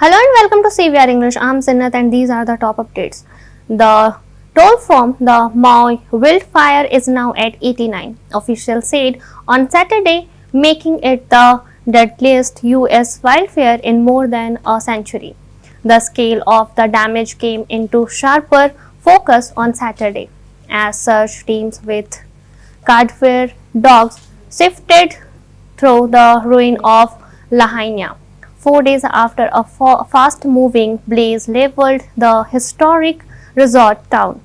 Hello and welcome to CVR English. I'm Zinnat and these are the top updates. The toll from the Maui wildfire is now at 89, officials said on Saturday, making it the deadliest US wildfire in more than a century. The scale of the damage came into sharper focus on Saturday as search teams with cadaver dogs sifted through the ruin of Lahaina. 4 days after a fast-moving blaze leveled the historic resort town,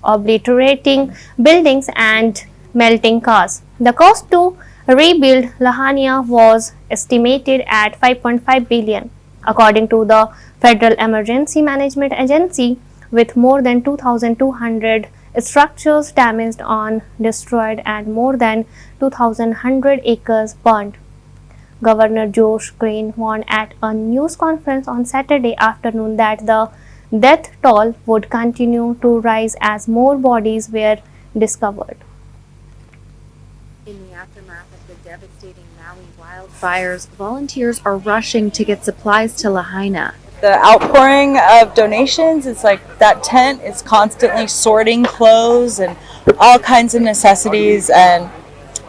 obliterating buildings and melting cars. The cost to rebuild Lahaina was estimated at $5.5 billion, according to the Federal Emergency Management Agency, with more than 2,200 structures damaged or destroyed and more than 2,100 acres burned. Governor Josh Green warned at a news conference on Saturday afternoon that the death toll would continue to rise as more bodies were discovered. In the aftermath of the devastating Maui wildfires, volunteers are rushing to get supplies to Lahaina. The outpouring of donations, it's like that tent is constantly sorting clothes and all kinds of necessities, and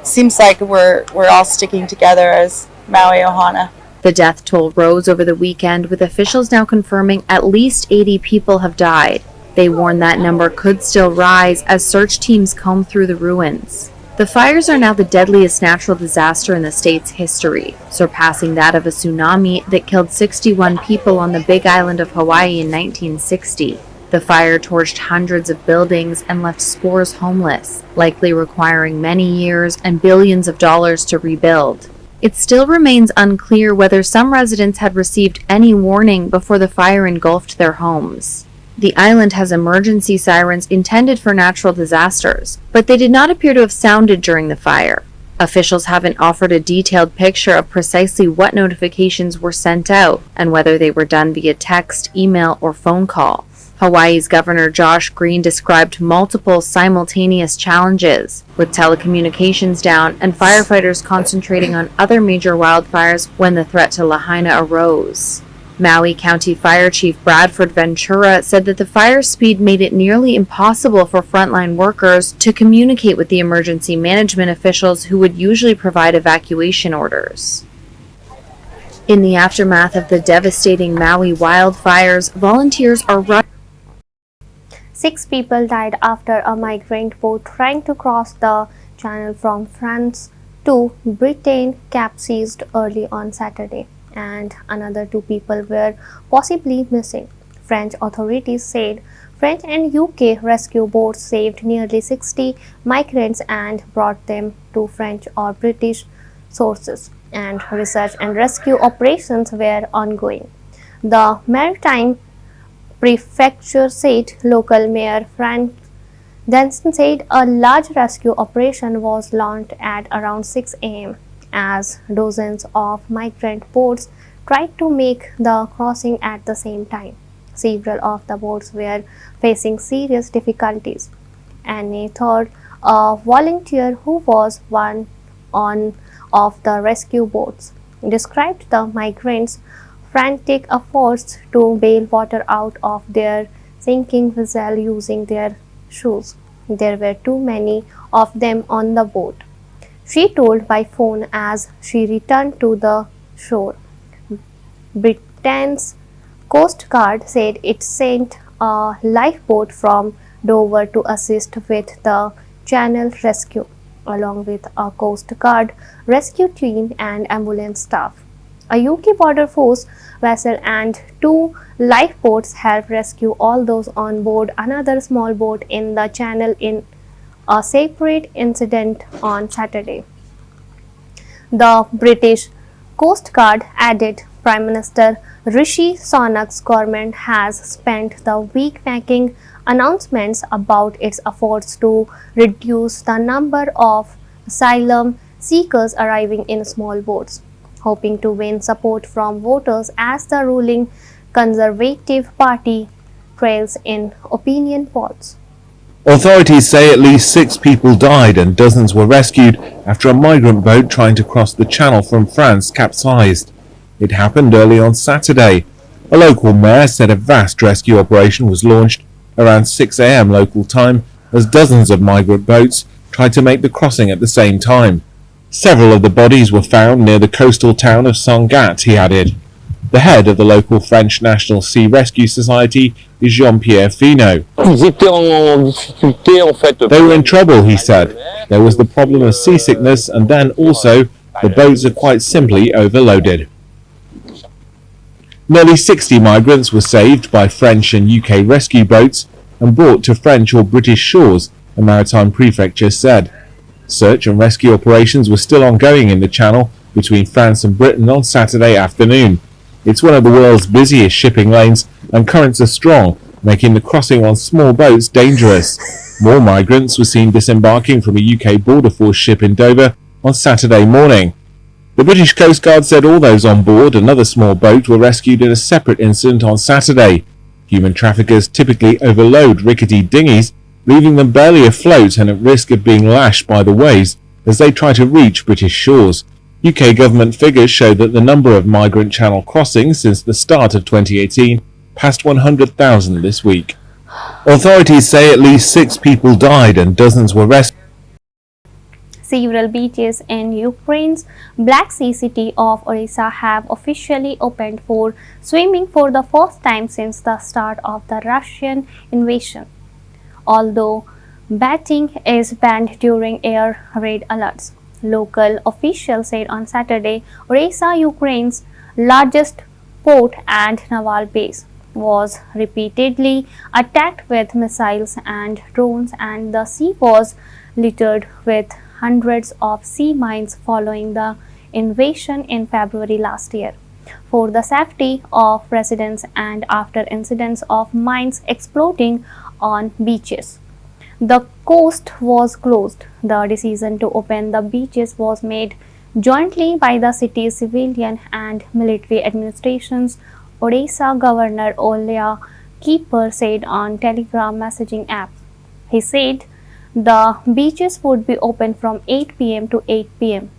seems like we're all sticking together as Maui Ohana. The death toll rose over the weekend, with officials now confirming at least 80 people have died. They warn that number could still rise as search teams comb through the ruins. The fires are now the deadliest natural disaster in the state's history, surpassing that of a tsunami that killed 61 people on the Big Island of Hawaii in 1960. The fire torched hundreds of buildings and left scores homeless, likely requiring many years and billions of dollars to rebuild. It still remains unclear whether some residents had received any warning before the fire engulfed their homes. The island has emergency sirens intended for natural disasters, but they did not appear to have sounded during the fire. Officials haven't offered a detailed picture of precisely what notifications were sent out and whether they were done via text, email, or phone call. Hawaii's Governor Josh Green described multiple simultaneous challenges, with telecommunications down and firefighters concentrating on other major wildfires when the threat to Lahaina arose. Maui County Fire Chief Bradford Ventura said that the fire speed made it nearly impossible for frontline workers to communicate with the emergency management officials who would usually provide evacuation orders. In the aftermath of the devastating Maui wildfires, volunteers are rushing. 6 people died after a migrant boat trying to cross the channel from France to Britain capsized early on Saturday, and another 2 people were possibly missing. French authorities said French and UK rescue boats saved nearly 60 migrants and brought them to French or British sources, and research and rescue operations were ongoing. The Maritime Prefecture said local mayor Frank Denson said a large rescue operation was launched at around 6 a.m. as dozens of migrant boats tried to make the crossing at the same time. Several of the boats were facing serious difficulties. Annie Third, a volunteer who was one of the rescue boats, described the migrants' frantic efforts to bail water out of their sinking vessel using their shoes. There were too many of them on the boat, she told by phone as she returned to the shore. Britain's Coast Guard said it sent a lifeboat from Dover to assist with the channel rescue, along with a Coast Guard rescue team and ambulance staff. A UK Border Force vessel and 2 lifeboats helped rescue all those on board another small boat in the channel in a separate incident on Saturday. The British Coast Guard added Prime Minister Rishi Sunak's government has spent the week making announcements about its efforts to reduce the number of asylum seekers arriving in small boats, hoping to win support from voters as the ruling Conservative Party trails in opinion polls. Authorities say at least 6 people died and dozens were rescued after a migrant boat trying to cross the channel from France capsized. It happened early on Saturday. A local mayor said a vast rescue operation was launched around 6 a.m. local time as dozens of migrant boats tried to make the crossing at the same time. Several of the bodies were found near the coastal town of Sangatte, he added. The head of the local French National Sea Rescue Society is Jean-Pierre Finot. They were in trouble, he said. There was the problem of seasickness, and then also the boats are quite simply overloaded. Nearly 60 migrants were saved by French and UK rescue boats and brought to French or British shores, a maritime prefecture said. Search and rescue operations were still ongoing in the Channel between France and Britain on Saturday afternoon. It's one of the world's busiest shipping lanes, and currents are strong, making the crossing on small boats dangerous. More migrants were seen disembarking from a UK Border Force ship in Dover on Saturday morning. The British Coast Guard said all those on board another small boat were rescued in a separate incident on Saturday. Human traffickers typically overload rickety dinghies, leaving them barely afloat and at risk of being lashed by the waves as they try to reach British shores. UK government figures show that the number of migrant channel crossings since the start of 2018 passed 100,000 this week. Authorities say at least 6 people died and dozens were rescued. Several beaches in Ukraine's Black Sea city of Odessa have officially opened for swimming for the first time since the start of the Russian invasion. Although bathing is banned during air raid alerts, local officials said on Saturday Odessa, Ukraine's largest port and naval base, was repeatedly attacked with missiles and drones, and the sea was littered with hundreds of sea mines following the invasion in February last year. For the safety of residents and after incidents of mines exploding on beaches, the coast was closed. The decision to open the beaches was made jointly by the city's civilian and military administrations, Odessa Governor Olya Keeper said on Telegram messaging app. He said the beaches would be open from 8 p.m. to 8 p.m.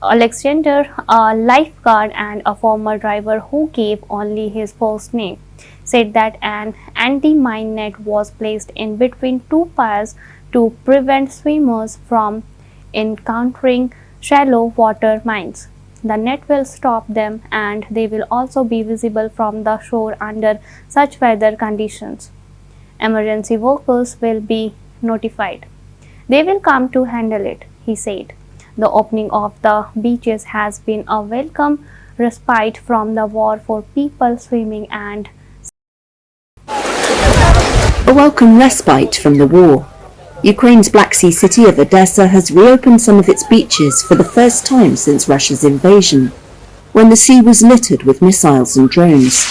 Alexander, a lifeguard and a former driver who gave only his first name, said that an anti-mine net was placed in between two piers to prevent swimmers from encountering shallow water mines. The net will stop them, and they will also be visible from the shore under such weather conditions. Emergency workers will be notified. They will come to handle it, he said. The opening of the beaches has been a welcome respite from the war for people swimming and a welcome respite from the war. Ukraine's Black Sea city of Odessa has reopened some of its beaches for the first time since Russia's invasion, when the sea was littered with missiles and drones.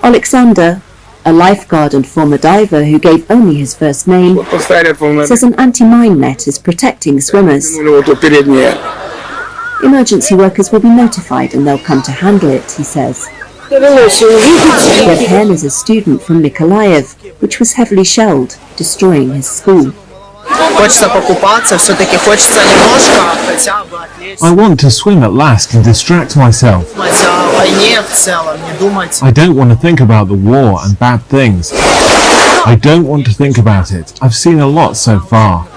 Alexander, a lifeguard and former diver who gave only his first name, says an anti-mine net is protecting swimmers. Emergency workers will be notified and they'll come to handle it, he says. Yevhen is a student from Mykolaiv, which was heavily shelled, destroying his school. I want to swim at last and distract myself. I don't want to think about the war and bad things. I don't want to think about it. I've seen a lot so far.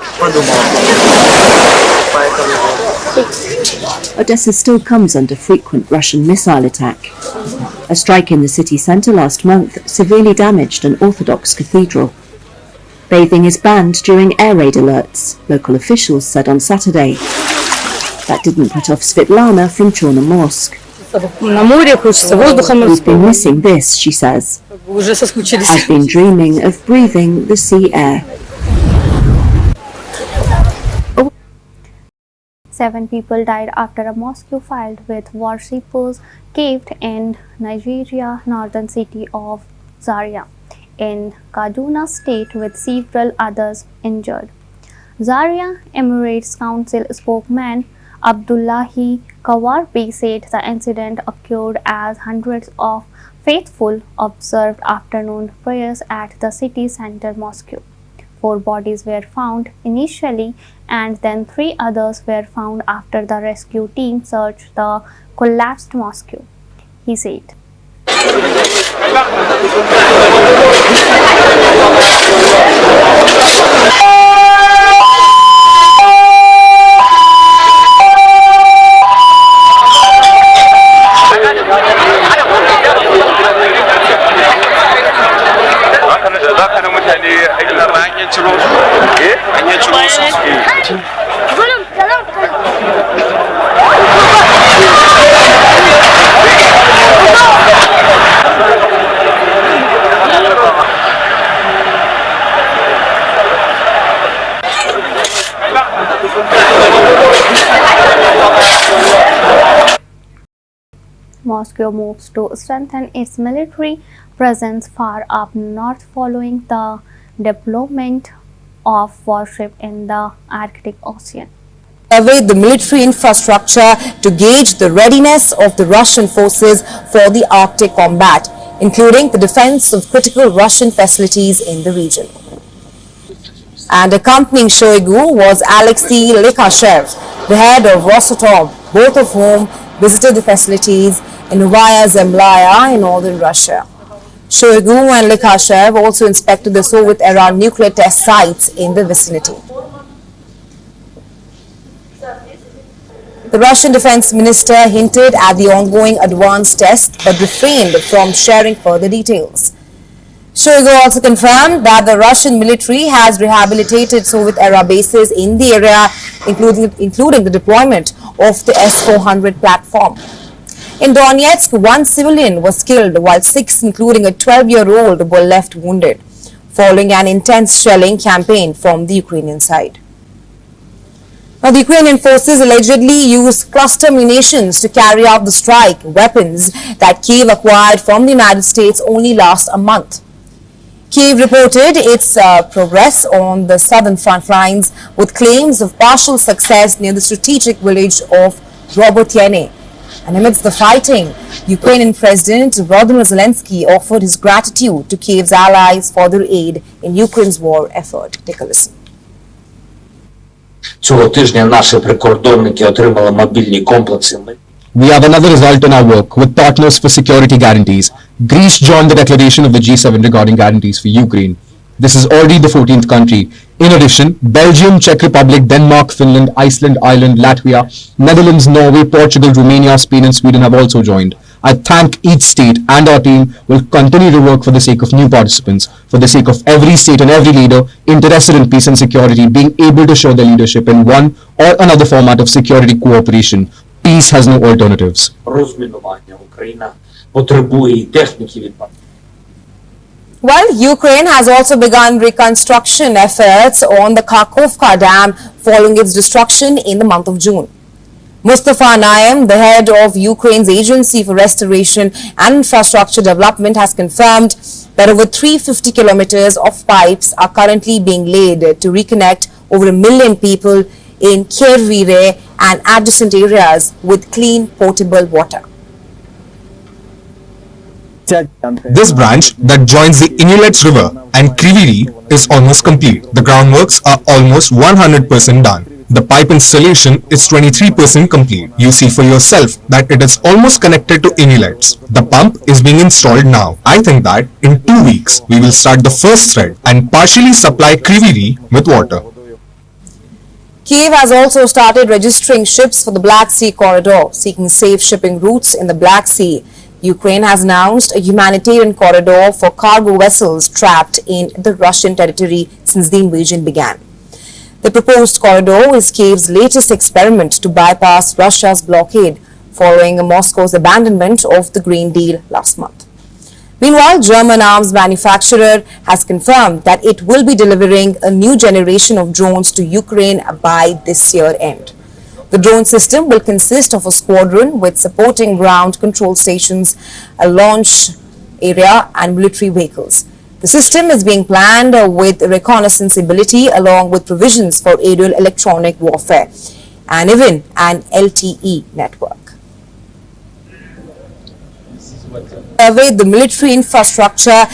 Odessa still comes under frequent Russian missile attack. A strike in the city centre last month severely damaged an Orthodox cathedral. Bathing is banned during air raid alerts, local officials said on Saturday. That didn't put off Svetlana from Chornomorsk. We've been missing this, she says. I've been dreaming of breathing the sea air. 7 people died after a mosque filled with worshippers caved in Nigeria's northern city of Zaria in Kaduna state, with several others injured. Zaria Emirates Council spokesman Abdullahi Kawarbi said the incident occurred as hundreds of faithful observed afternoon prayers at the city center mosque. 4 bodies were found initially, and then 3 others were found after the rescue team searched the collapsed mosque, he said. Moscow moves to strengthen its military presence far up north following the deployment of warships in the Arctic Ocean. Surveyed the military infrastructure to gauge the readiness of the Russian forces for the Arctic combat, including the defense of critical Russian facilities in the region. And accompanying Shoigu was Alexei Lekashev, the head of Rosatom, both of whom visited the facilities in Novaya Zemlya in northern Russia. Shoigu and Lekashev also inspected the Soviet-era nuclear test sites in the vicinity. The Russian defense minister hinted at the ongoing advanced test but refrained from sharing further details. Shoigu also confirmed that the Russian military has rehabilitated Soviet-era bases in the area, including the deployment of the S-400 platform. In Donetsk, one civilian was killed while 6, including a 12-year-old, were left wounded, following an intense shelling campaign from the Ukrainian side. Now, the Ukrainian forces allegedly used cluster munitions to carry out the strike, weapons that Kyiv acquired from the United States only last a month. Kyiv reported its progress on the southern front lines with claims of partial success near the strategic village of Robotyene. And amidst the fighting, Ukrainian President Volodymyr Zelensky offered his gratitude to Kyiv's allies for their aid in Ukraine's war effort. Take a listen. Цього тижня наші прикордонники отримали мобільні комплекси. We have another result in our work with partners for security guarantees. Greece joined the declaration of the G7 regarding guarantees for Ukraine. This is already the 14th country. In addition, Belgium, Czech Republic, Denmark, Finland, Iceland, Ireland, Latvia, Netherlands, Norway, Portugal, Romania, Spain and Sweden have also joined. I thank each state, and our team will continue to work for the sake of new participants, for the sake of every state and every leader interested in peace and security being able to show their leadership in one or another format of security cooperation. Peace has no alternatives. Розмінування Україна потребує і техніки від Well, Ukraine has also begun reconstruction efforts on the Kakhovka Dam following its destruction in the month of June. Mustafa Naim, the head of Ukraine's Agency for Restoration and Infrastructure Development, has confirmed that over 350 kilometers of pipes are currently being laid to reconnect over 1 million people in Kervire and adjacent areas with clean potable water. This branch that joins the Inulets River and Kriviri is almost complete. The groundworks are almost 100% done. The pipe installation is 23% complete. You see for yourself that it is almost connected to Inulets. The pump is being installed now. I think that in 2 weeks we will start the first thread and partially supply Kriviri with water. Kyiv has also started registering ships for the Black Sea corridor, seeking safe shipping routes in the Black Sea. Ukraine has announced a humanitarian corridor for cargo vessels trapped in the Russian territory since the invasion began. The proposed corridor is Kyiv's latest experiment to bypass Russia's blockade following Moscow's abandonment of the Green Deal last month. Meanwhile, German arms manufacturer has confirmed that it will be delivering a new generation of drones to Ukraine by this year end. The drone system will consist of a squadron with supporting ground control stations, a launch area and military vehicles. The system is being planned with reconnaissance ability along with provisions for aerial electronic warfare and even an LTE network. Surveyed the military infrastructure.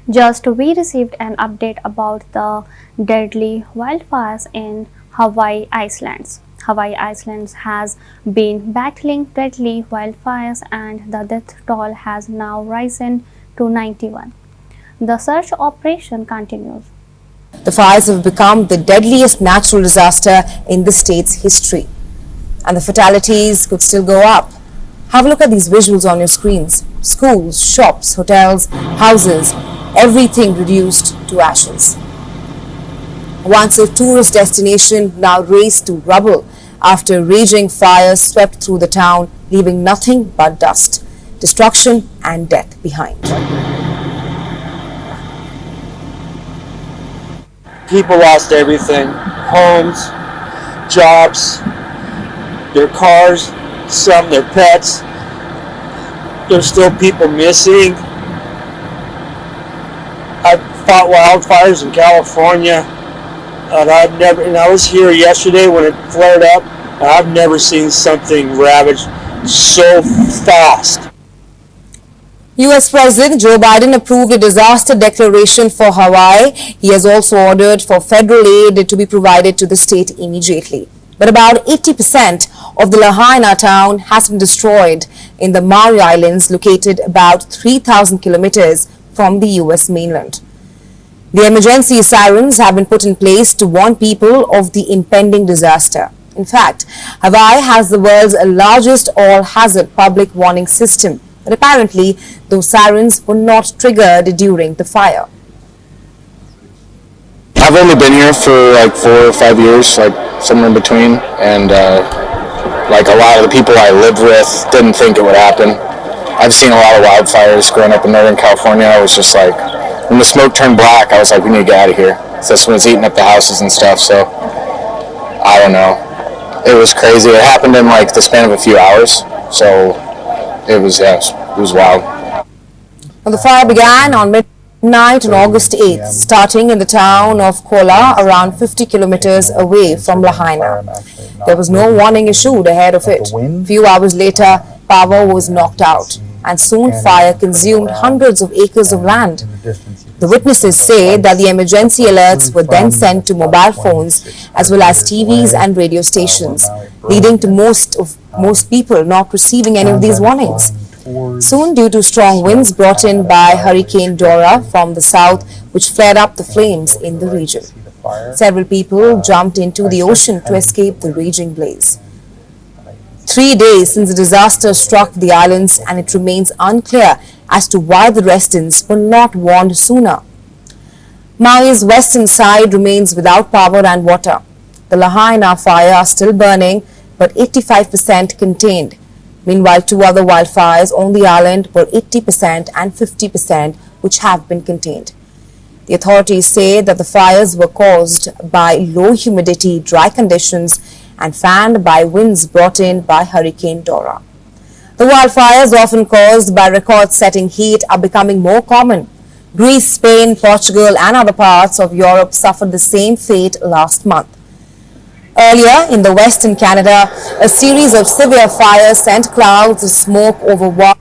Just we received an update about the deadly wildfires in Hawaii Islands. Hawaii Islands has been battling deadly wildfires and the death toll has now risen to 91. The search operation continues. The fires have become the deadliest natural disaster in the state's history, and the fatalities could still go up. Have a look at these visuals on your screens. Schools, shops, hotels, houses, everything reduced to ashes. Once a tourist destination now razed to rubble after raging fires swept through the town, leaving nothing but dust, destruction and death behind. People lost everything, homes, jobs, their cars, some their pets. There's still people missing. I fought wildfires in California, and I was here yesterday when it flared up, and I've never seen something ravaged so fast. US President Joe Biden approved a disaster declaration for Hawaii. He has also ordered for federal aid to be provided to the state immediately. But about 80% of the Lahaina town has been destroyed in the Maui Islands, located about 3,000 kilometers from the US mainland. The emergency sirens have been put in place to warn people of the impending disaster. In fact, Hawaii has the world's largest all-hazard public warning system, but apparently those sirens were not triggered during the fire. I've only been here for like 4 or 5 years, like somewhere in between, and like a lot of the people I lived with didn't think it would happen. I've seen a lot of wildfires growing up in Northern California. I was just like, when the smoke turned black, I was like, we need to get out of here. So this was eating up the houses and stuff, so I don't know. It was crazy. It happened in like the span of a few hours, so it was wild. Well, the fire began on midnight on August 8th, starting in the town of Kola, around 50 kilometers away from Lahaina. There was no warning issued ahead of it. Few hours later, power was knocked out, and soon fire consumed hundreds of acres of land. The witnesses say that the emergency alerts were then sent to mobile phones as well as TVs and radio stations, leading to most people not receiving any of these warnings. Soon, due to strong winds brought in by Hurricane Dora from the south, which flared up the flames in the region, several people jumped into the ocean to escape the raging blaze. 3 days since the disaster struck the islands, and it remains unclear as to why the residents were not warned sooner. Maui's western side remains without power and water. The Lahaina fire are still burning, but 85% contained. Meanwhile, 2 other wildfires on the island were 80% and 50%, which have been contained. The authorities say that the fires were caused by low humidity, dry conditions, and fanned by winds brought in by Hurricane Dora. The wildfires, often caused by record-setting heat, are becoming more common. Greece, Spain, Portugal, and other parts of Europe suffered the same fate last month. Earlier, in the western Canada, a series of severe fires sent clouds of smoke over.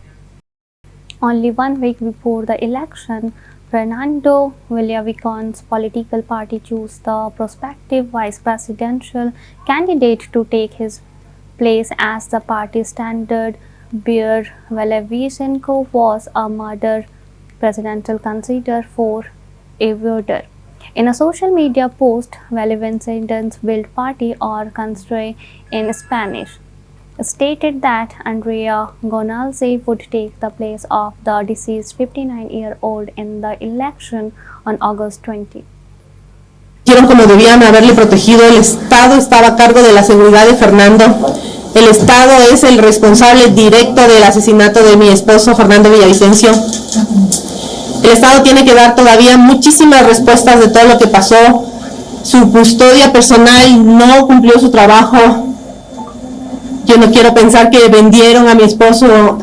Only 1 week before the election, Fernando Villavicon's political party chose the prospective vice presidential candidate to take his place as the party's standard bearer. Villavicencio was a murder presidential candidate for Ecuador. In a social media post, Villavicenco's Build Party, or Construye in Spanish, stated that Andrea Gonzalez would take the place of the deceased 59-year-old in the election on August 20. Como debían haberle protegido, el Estado estaba a cargo de la seguridad de Fernando. El Estado es el responsable directo del asesinato de mi esposo Fernando Villavicencio. El Estado tiene que dar todavía muchísimas respuestas de todo lo que pasó. Su custodia personal no cumplió su trabajo. Yo no quiero pensar que vendieron a mi esposo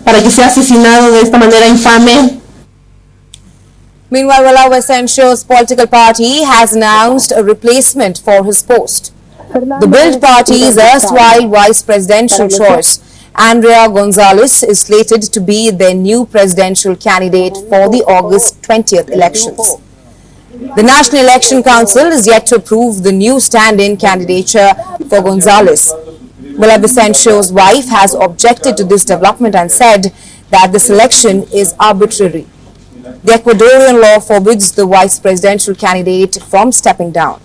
para que sea asesinado de esta manera infame. Meanwhile, Villavicencio's political party has announced a replacement for his post. The Build Party's erstwhile vice presidential choice, Andrea Gonzalez, is slated to be their new presidential candidate for the August 20th elections. The National Election Council is yet to approve the new stand-in candidature for Gonzalez. Villavicenció's wife has objected to this development and said that this election is arbitrary. The Ecuadorian law forbids the vice presidential candidate from stepping down.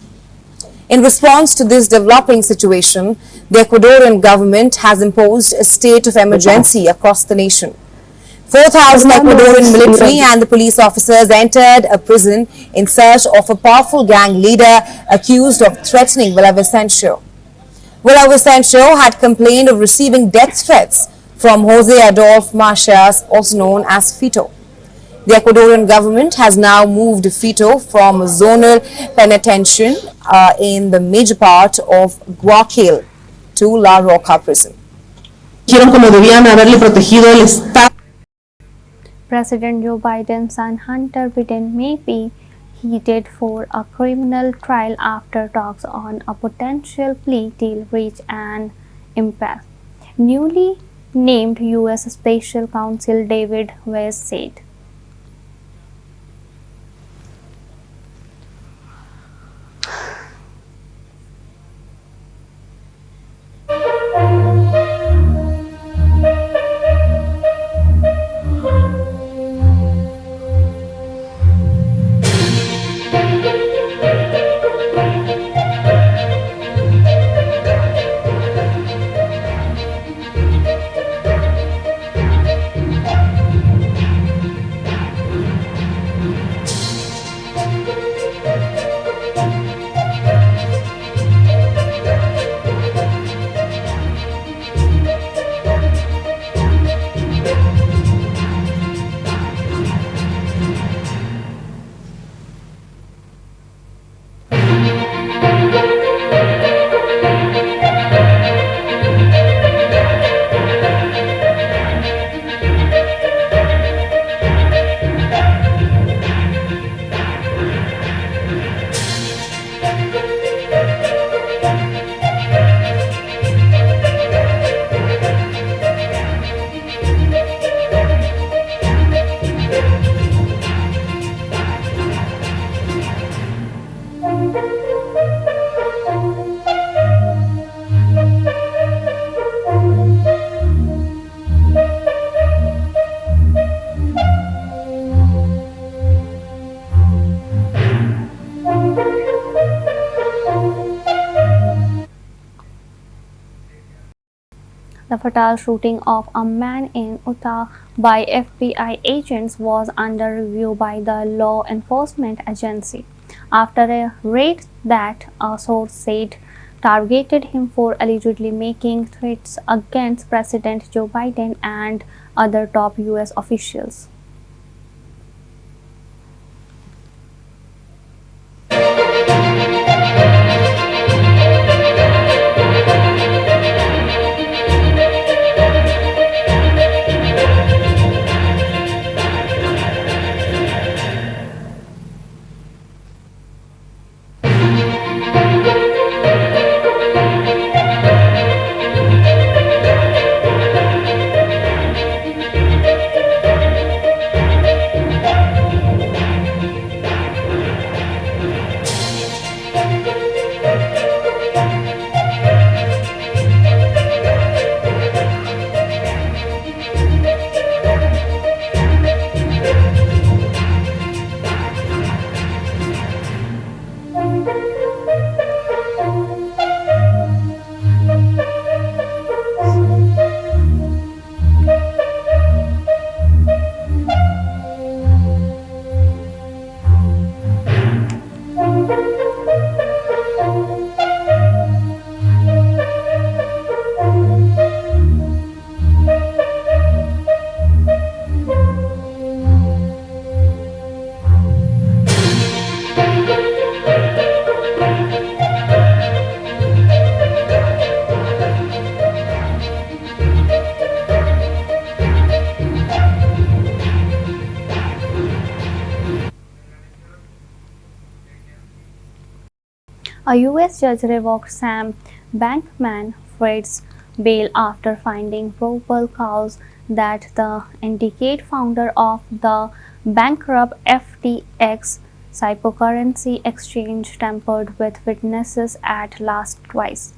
In response to this developing situation, the Ecuadorian government has imposed a state of emergency across the nation. 4,000 Ecuadorian military and the police officers entered a prison in search of a powerful gang leader accused of threatening Villavicencio. Villavicencio had complained of receiving death threats from Jose Adolfo Marcias, also known as Fito. The Ecuadorian government has now moved Fito from a zonal penitentiary in the major part of Guayaquil to La Roca prison. President Joe Biden's son Hunter Biden may be headed for a criminal trial after talks on a potential plea deal reach an impasse. Newly named U.S. Special Counsel David Weiss said. The fatal shooting of a man in Utah by FBI agents was under review by the law enforcement agency after a raid that a source said targeted him for allegedly making threats against President Joe Biden and other top U.S. officials. A U.S. judge revoked Sam Bankman-Fried's bail after finding probable cause that the indicate founder of the bankrupt FTX Cryptocurrency exchange tampered with, witnesses at last twice.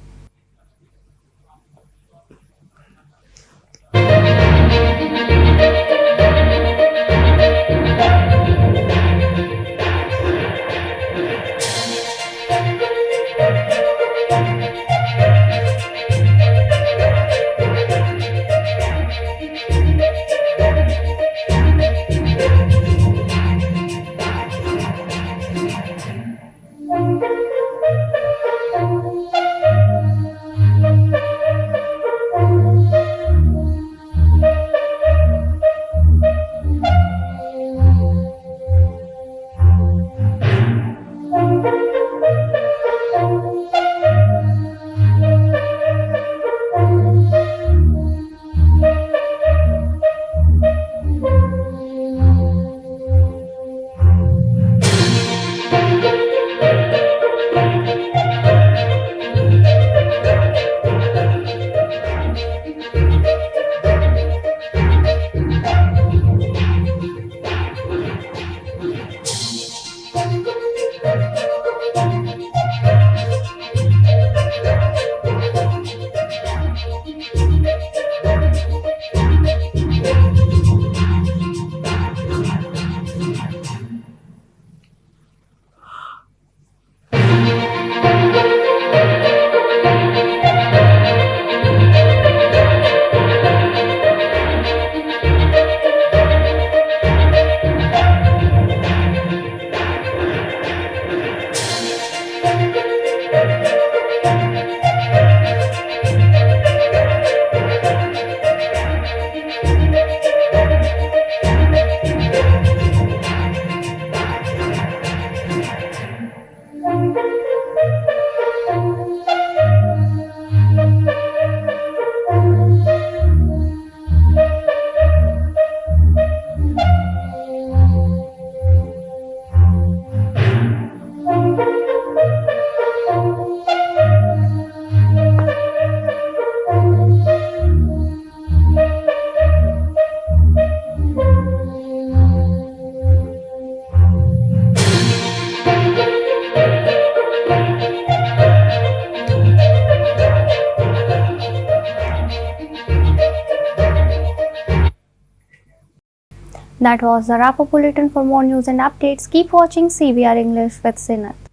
That was the wrap-up bulletin. For more news and updates, keep watching CVR English with Sinat.